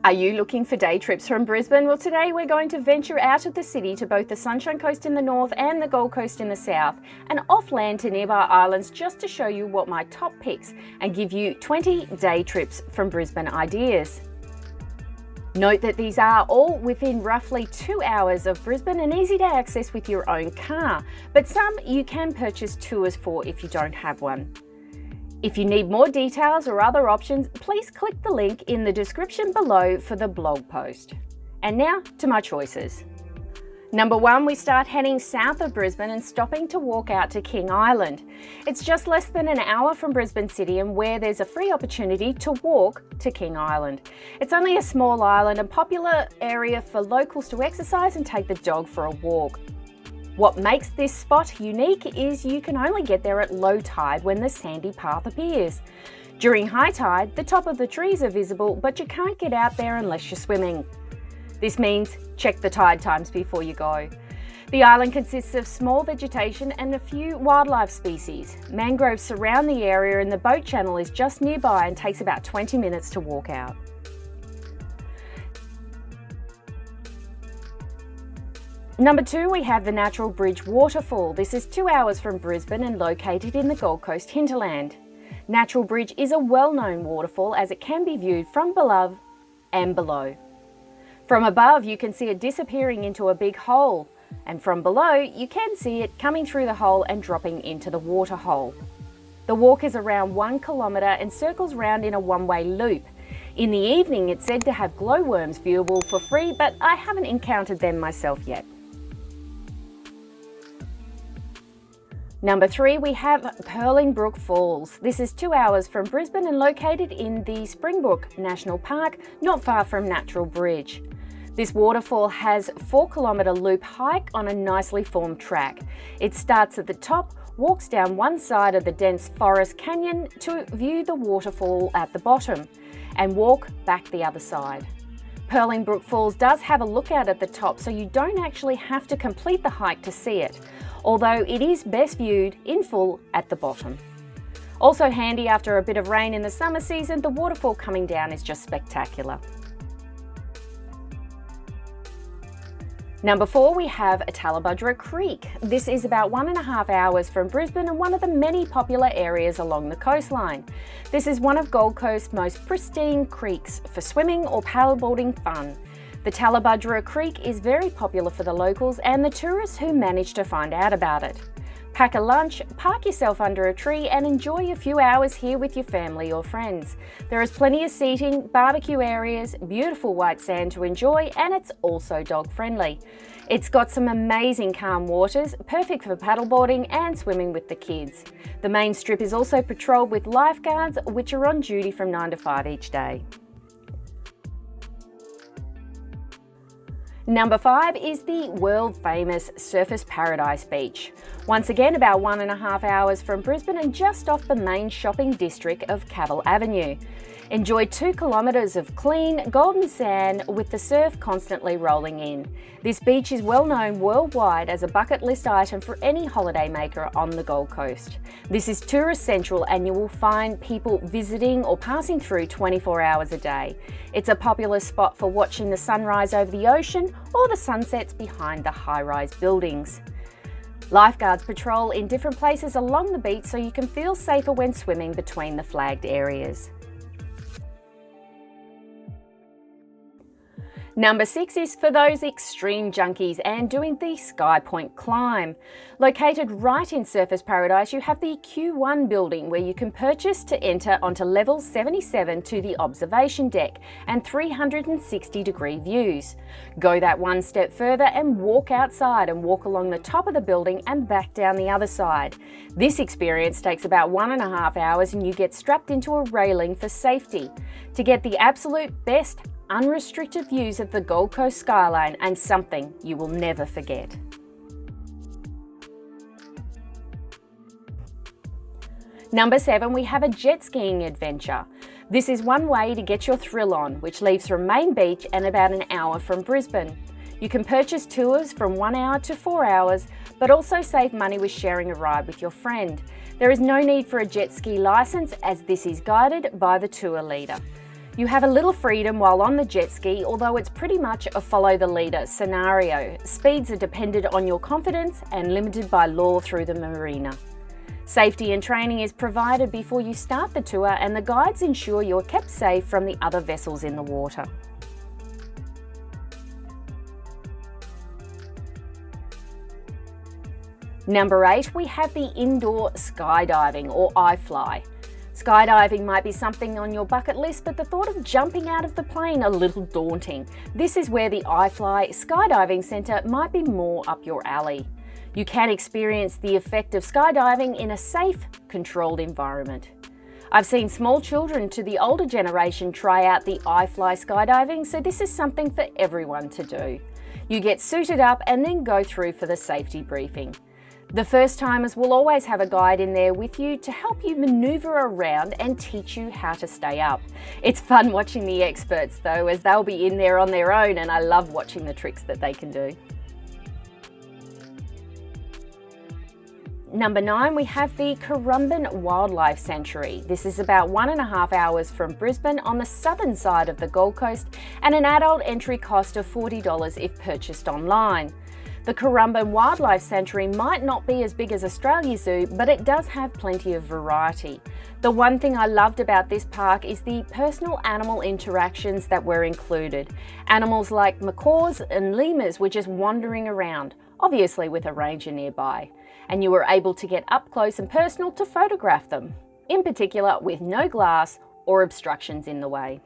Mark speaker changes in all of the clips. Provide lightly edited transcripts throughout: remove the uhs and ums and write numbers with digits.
Speaker 1: Are you looking for day trips from Brisbane? Well, today we're going to venture out of the city to both the Sunshine Coast in the north and the Gold Coast in the south, and off-land to nearby islands just to show you what my top picks and give you 20 day trips from Brisbane ideas. Note that these are all within roughly 2 hours of Brisbane and easy to access with your own car, but some you can purchase tours for if you don't have one. If you need more details or other options, please click the link in the description below for the blog post. And now to my choices. Number 1, we start heading south of Brisbane and stopping to walk out to King Island. It's just less than an hour from Brisbane City and where there's a free opportunity to walk to King Island. It's only a small island and popular area for locals to exercise and take the dog for a walk. What makes this spot unique is you can only get there at low tide when the sandy path appears. During high tide, the top of the trees are visible, but you can't get out there unless you're swimming. This means check the tide times before you go. The island consists of small vegetation and a few wildlife species. Mangroves surround the area and the boat channel is just nearby and takes about 20 minutes to walk out. Number 2, we have the Natural Bridge Waterfall. This is 2 hours from Brisbane and located in the Gold Coast hinterland. Natural Bridge is a well-known waterfall as it can be viewed from above and below. From above, you can see it disappearing into a big hole, and from below, you can see it coming through the hole and dropping into the water hole. The walk is around 1 kilometre and circles round in a one-way loop. In the evening, it's said to have glowworms viewable for free, but I haven't encountered them myself yet. Number 3, we have Purling Falls. This is 2 hours from Brisbane and located in the Springbrook National Park, not far from Natural Bridge. This waterfall has 4-kilometre loop hike on a nicely formed track. It starts at the top, walks down one side of the dense forest canyon to view the waterfall at the bottom, and walk back the other side. Purling Falls does have a lookout at the top, so you don't actually have to complete the hike to see it, although it is best viewed in full at the bottom. Also handy after a bit of rain in the summer season, the waterfall coming down is just spectacular. Number 4, we have Tallebudgera Creek. This is about 1.5 hours from Brisbane and one of the many popular areas along the coastline. This is one of Gold Coast's most pristine creeks for swimming or paddleboarding fun. The Tallebudgera Creek is very popular for the locals and the tourists who manage to find out about it. Pack a lunch, park yourself under a tree and enjoy a few hours here with your family or friends. There is plenty of seating, barbecue areas, beautiful white sand to enjoy, and it's also dog friendly. It's got some amazing calm waters, perfect for paddleboarding and swimming with the kids. The main strip is also patrolled with lifeguards, which are on duty from 9 to 5 each day. Number 5 is the world-famous Surfers Paradise Beach. Once again, about 1.5 hours from Brisbane and just off the main shopping district of Cavill Avenue. Enjoy 2 kilometres of clean, golden sand with the surf constantly rolling in. This beach is well known worldwide as a bucket list item for any holidaymaker on the Gold Coast. This is tourist central and you will find people visiting or passing through 24 hours a day. It's a popular spot for watching the sunrise over the ocean or the sunsets behind the high-rise buildings. Lifeguards patrol in different places along the beach so you can feel safer when swimming between the flagged areas. Number 6 is for those extreme junkies and doing the Skypoint Climb. Located right in Surfers Paradise, you have the Q1 building where you can purchase to enter onto level 77 to the observation deck and 360-degree views. Go that one step further and walk outside and walk along the top of the building and back down the other side. This experience takes about 1.5 hours and you get strapped into a railing for safety. To get the absolute best unrestricted views of the Gold Coast skyline and something you will never forget. Number 7, we have a jet skiing adventure. This is one way to get your thrill on, which leaves from Main Beach and about an hour from Brisbane. You can purchase tours from 1 hour to 4 hours, but also save money with sharing a ride with your friend. There is no need for a jet ski license as this is guided by the tour leader. You have a little freedom while on the jet ski, although it's pretty much a follow the leader scenario. Speeds are dependent on your confidence and limited by law through the marina. Safety and training is provided before you start the tour, and the guides ensure you're kept safe from the other vessels in the water. Number 8, we have the indoor skydiving or IFly. Skydiving might be something on your bucket list, but the thought of jumping out of the plane a little daunting. This is where the IFly Skydiving Centre might be more up your alley. You can experience the effect of skydiving in a safe, controlled environment. I've seen small children to the older generation try out the IFly skydiving, so this is something for everyone to do. You get suited up and then go through for the safety briefing. The first timers will always have a guide in there with you to help you maneuver around and teach you how to stay up. It's fun watching the experts though, as they'll be in there on their own, and I love watching the tricks that they can do. Number 9, we have the Currumbin Wildlife Sanctuary. This is about 1.5 hours from Brisbane on the southern side of the Gold Coast, and an adult entry cost of $40 if purchased online. The Currumbin Wildlife Sanctuary might not be as big as Australia Zoo, but it does have plenty of variety. The one thing I loved about this park is the personal animal interactions that were included. Animals like macaws and lemurs were just wandering around, obviously with a ranger nearby, and you were able to get up close and personal to photograph them, in particular with no glass or obstructions in the way.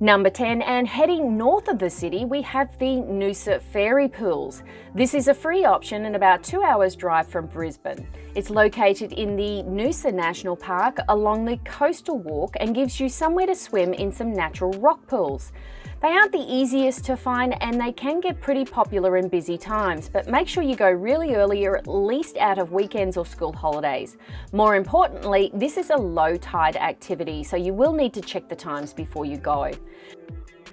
Speaker 1: Number 10, and heading north of the city, we have the Noosa Fairy Pools. This is a free option and about 2 hours drive from Brisbane. It's located in the Noosa National Park along the coastal walk and gives you somewhere to swim in some natural rock pools. They aren't the easiest to find and they can get pretty popular in busy times, but make sure you go really early or at least out of weekends or school holidays. More importantly, this is a low tide activity, so you will need to check the times before you go.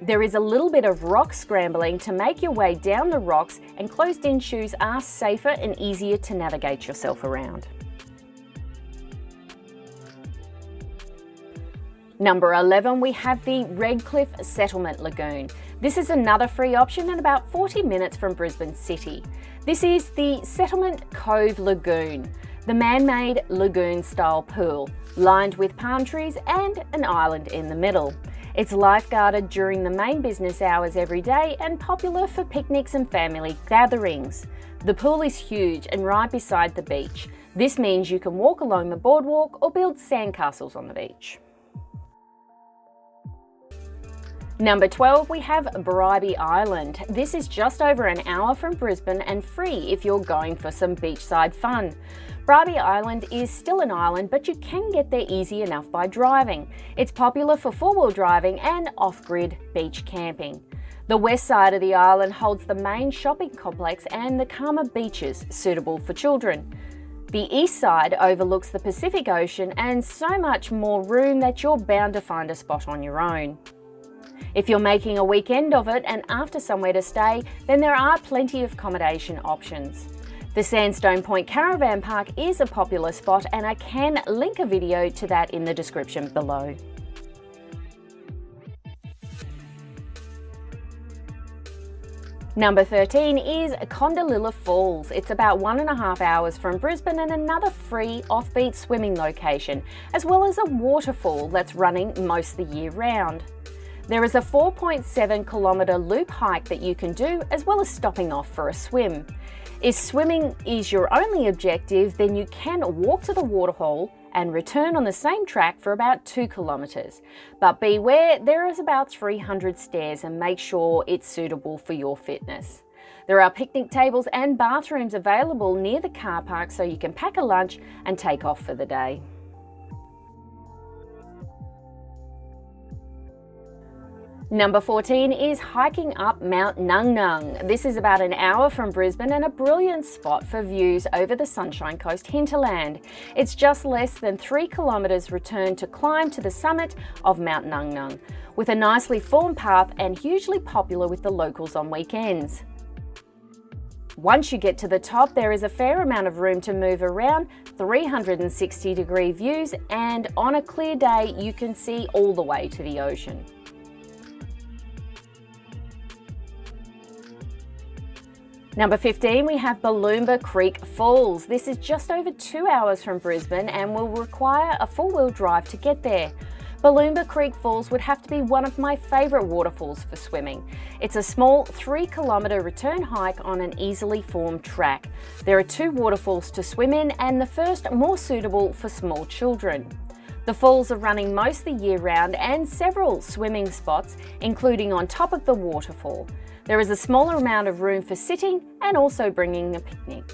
Speaker 1: There is a little bit of rock scrambling to make your way down the rocks, and closed-in shoes are safer and easier to navigate yourself around. Number 11, we have the Redcliffe Settlement Lagoon. This is another free option and about 40 minutes from Brisbane City. This is the Settlement Cove Lagoon, the man-made lagoon-style pool, lined with palm trees and an island in the middle. It's lifeguarded during the main business hours every day and popular for picnics and family gatherings. The pool is huge and right beside the beach. This means you can walk along the boardwalk or build sandcastles on the beach. Number 12, we have Bribie Island. This is just over an hour from Brisbane and free if you're going for some beachside fun. Bribie Island is still an island, but you can get there easy enough by driving. It's popular for four-wheel driving and off-grid beach camping. The west side of the island holds the main shopping complex and the calmer beaches suitable for children. The east side overlooks the Pacific Ocean and so much more room that you're bound to find a spot on your own. If you're making a weekend of it and after somewhere to stay, then there are plenty of accommodation options. The Sandstone Point Caravan Park is a popular spot, and I can link a video to that in the description below. Number 13 is Kondalilla Falls. It's about 1.5 hours from Brisbane and another free offbeat swimming location, as well as a waterfall that's running most of the year round. There is a 4.7 kilometre loop hike that you can do, as well as stopping off for a swim. If swimming is your only objective, then you can walk to the waterhole and return on the same track for about 2 kilometres. But beware, there is about 300 stairs, and make sure it's suitable for your fitness. There are picnic tables and bathrooms available near the car park, so you can pack a lunch and take off for the day. Number 14 is hiking up Mount Ngungun. This is about an hour from Brisbane and a brilliant spot for views over the Sunshine Coast hinterland. It's just less than 3 kilometres return to climb to the summit of Mount Ngungun, with a nicely formed path and hugely popular with the locals on weekends. Once you get to the top, there is a fair amount of room to move around, 360-degree views, and on a clear day, you can see all the way to the ocean. Number 15, we have Booloumba Creek Falls. This is just over 2 hours from Brisbane and will require a four-wheel drive to get there. Booloumba Creek Falls would have to be one of my favourite waterfalls for swimming. It's a small 3-kilometre return hike on an easily formed track. There are 2 waterfalls to swim in, and the first more suitable for small children. The falls are running most the year round and several swimming spots, including on top of the waterfall. There is a smaller amount of room for sitting and also bringing a picnic.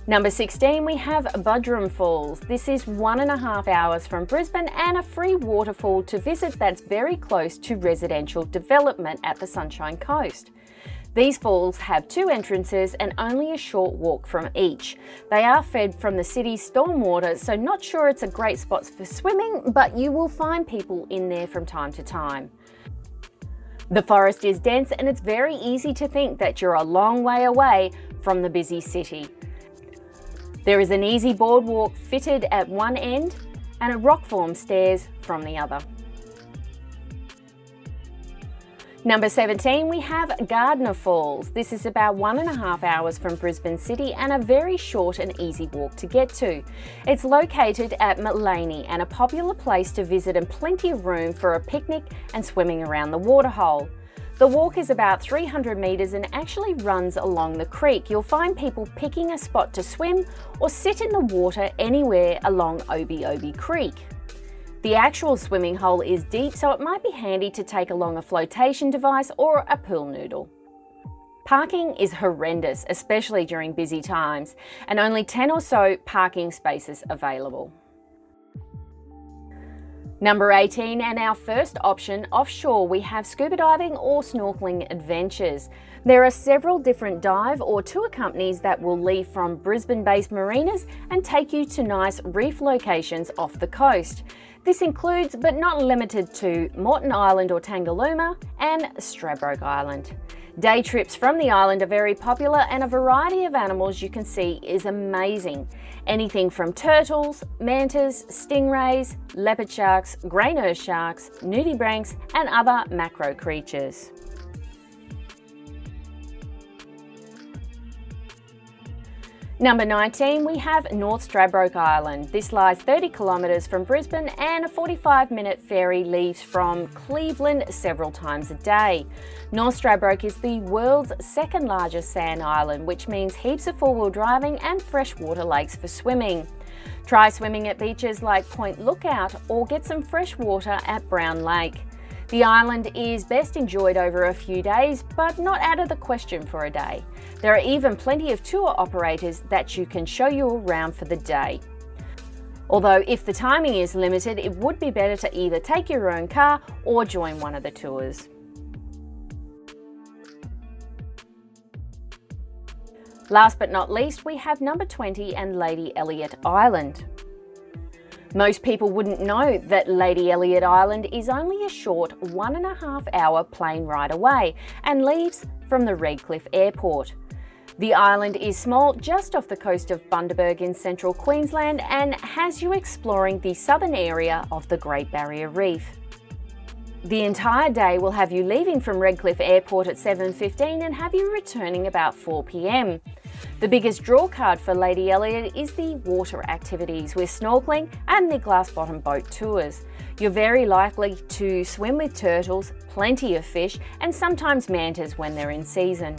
Speaker 1: Number 16, we have Buderim Falls. This is 1.5 hours from Brisbane and a free waterfall to visit that's very close to residential development at the Sunshine Coast. These falls have 2 entrances and only a short walk from each. They are fed from the city's stormwater, so not sure it's a great spot for swimming, but you will find people in there from time to time. The forest is dense and it's very easy to think that you're a long way away from the busy city. There is an easy boardwalk fitted at one end and a rock-formed stairs from the other. Number 17, we have Gardners Falls. This is about 1.5 hours from Brisbane City and a very short and easy walk to get to. It's located at Mullaney and a popular place to visit, and plenty of room for a picnic and swimming around the waterhole. The walk is about 300 metres and actually runs along the creek. You'll find people picking a spot to swim or sit in the water anywhere along Obi Creek. The actual swimming hole is deep, so it might be handy to take along a flotation device or a pool noodle. Parking is horrendous, especially during busy times, and only 10 or so parking spaces available. Number 18, and our first option offshore, we have scuba diving or snorkelling adventures. There are several different dive or tour companies that will leave from Brisbane-based marinas and take you to nice reef locations off the coast. This includes, but not limited to, Moreton Island or Tangalooma and Stradbroke Island. Day trips from the island are very popular, and a variety of animals you can see is amazing. Anything from turtles, mantas, stingrays, leopard sharks, grey nurse sharks, nudibranchs and other macro creatures. Number 19, we have North Stradbroke Island. This lies 30 kilometres from Brisbane and a 45-minute ferry leaves from Cleveland several times a day. North Stradbroke is the world's second largest sand island, which means heaps of four-wheel driving and freshwater lakes for swimming. Try swimming at beaches like Point Lookout or get some fresh water at Brown Lake. The island is best enjoyed over a few days, but not out of the question for a day. There are even plenty of tour operators that you can show you around for the day. Although if the timing is limited, it would be better to either take your own car or join one of the tours. Last but not least, we have number 20 and Lady Elliot Island. Most people wouldn't know that Lady Elliot Island is only a short 1.5 hour plane ride away and leaves from the Redcliffe airport. The island is small, just off the coast of Bundaberg in central Queensland, and has you exploring the southern area of the Great Barrier Reef. The entire day will have you leaving from Redcliffe Airport at 7:15 and have you returning about 4 p.m. The biggest draw card for Lady Elliot is the water activities with snorkelling and the glass bottom boat tours. You're very likely to swim with turtles, plenty of fish, and sometimes mantas when they're in season.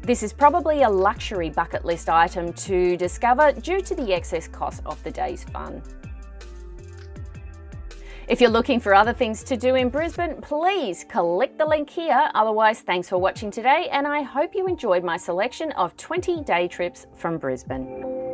Speaker 1: This is probably a luxury bucket list item to discover due to the excess cost of the day's fun. If you're looking for other things to do in Brisbane, please click the link here. Otherwise, thanks for watching today, and I hope you enjoyed my selection of 20 day trips from Brisbane.